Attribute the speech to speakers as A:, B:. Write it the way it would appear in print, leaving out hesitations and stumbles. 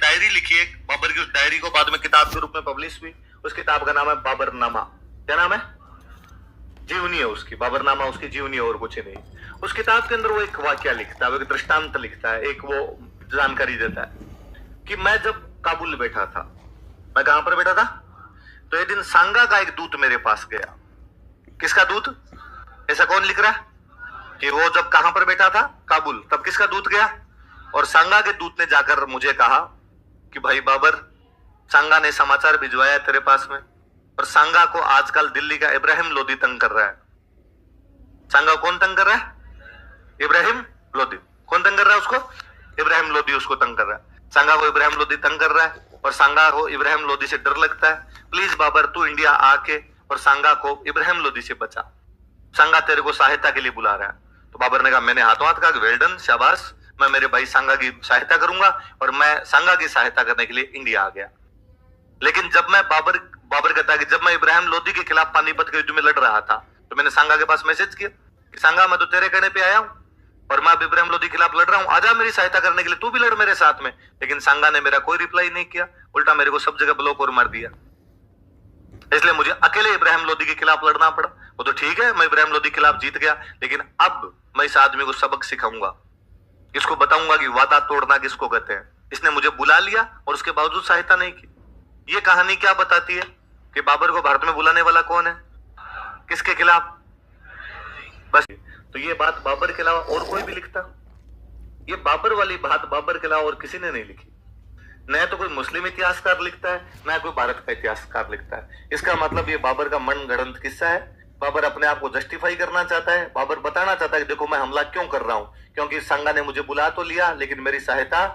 A: Diary लिखी है बाबर की, उस डायरी को बाद में किताब के रूप में पब्लिश हुई। उस किताब का नाम है बाबरनामा। क्या नाम है? जीवनी है उसकी, बाबरनामा उसकी जीवनी और कुछ नहीं। उस किताब के अंदर वो एक वाक्य लिखता है, एक दृष्टांत लिखता है, एक वो जानकारी देता है कि मैं जब काबुल बैठा था, मैं कहां पर बैठा था, तो एक दिन सांगा का एक दूत मेरे पास गया। किसका दूत? ऐसा कौन लिख रहा है कि वो जब कहां पर बैठा था? काबुल। तब किसका दूत गया? और सांगा के दूत ने जाकर मुझे कहा कि भाई बाबर, सांगा ने समाचार भिजवाया तेरे पास में, और सांगा को आजकल दिल्ली का इब्राहिम लोदी तंग कर रहा है। सांगा कौन तंग कर रहा है? इब्राहिम लोदी। कौन तंग कर रहा है उसको? इब्राहिम लोदी उसको तंग कर रहा है। सांगा को इब्राहिम लोदी तंग कर रहा है और सांगा को इब्राहिम लोदी से डर लगता है। प्लीज बाबर, तू इंडिया आके और सांगा को इब्राहिम लोदी से बचा। सांगा तेरे को सहायता के लिए बुला रहा है। तो बाबर ने कहा, मैंने हाथों हाथ कहा वेल डन, शाबाश, मैं मेरे भाई सांगा की सहायता करूंगा, और मैं सांगा की सहायता करने के लिए इंडिया आ गया। लेकिन जब मैं बाबर कहता है कि जब मैं इब्राहिम लोदी के खिलाफ पानीपत के युद्ध में लड़ रहा था, तो मैंने सांगा के पास मैसेज किया कि सांगा, मैं तो तेरे कहने पे आया हूं और मैं अब इब्राहिम लोदी के खिलाफ लड़ रहा हूं, आजा मेरी सहायता करने के लिए, तू भी लड़ मेरे साथ में। लेकिन सांगा ने मेरा कोई रिप्लाई नहीं किया, उल्टा मेरे को सब जगह ब्लॉक और मार दिया। इसलिए मुझे अकेले इब्राहिम लोदी के खिलाफ लड़ना पड़ा। वो तो ठीक है, मैं इब्राहिम लोदी के खिलाफ जीत गया, लेकिन अब मैं इस आदमी को सबक सिखाऊंगा, इसको बताऊंगा कि वादा तोड़ना किसको कहते हैं। इसने मुझे बुला लिया और उसके बावजूद सहायता नहीं की। ये कहानी क्या बताती है कि बाबर को भारत में बुलाने वाला कौन है? किसके खिलाफ? बस। तो ये बात बाबर के अलावा और कोई भी लिखता? ये बाबर वाली बात बाबर के अलावा और किसी ने नहीं लिखी। न तो कोई मुस्लिम इतिहासकार लिखता है, न कोई भारत का इतिहासकार लिखता है। इसका मतलब ये बाबर का मनगढ़ंत किस्सा है। बाबर अपने आप को जस्टिफाई करना चाहता है। बाबर बताना चाहता है कि देखो मैं हमला क्यों कर रहा हूं, क्योंकि सांगा ने मुझे बुला तो लिया, लेकिन मेरी सहायता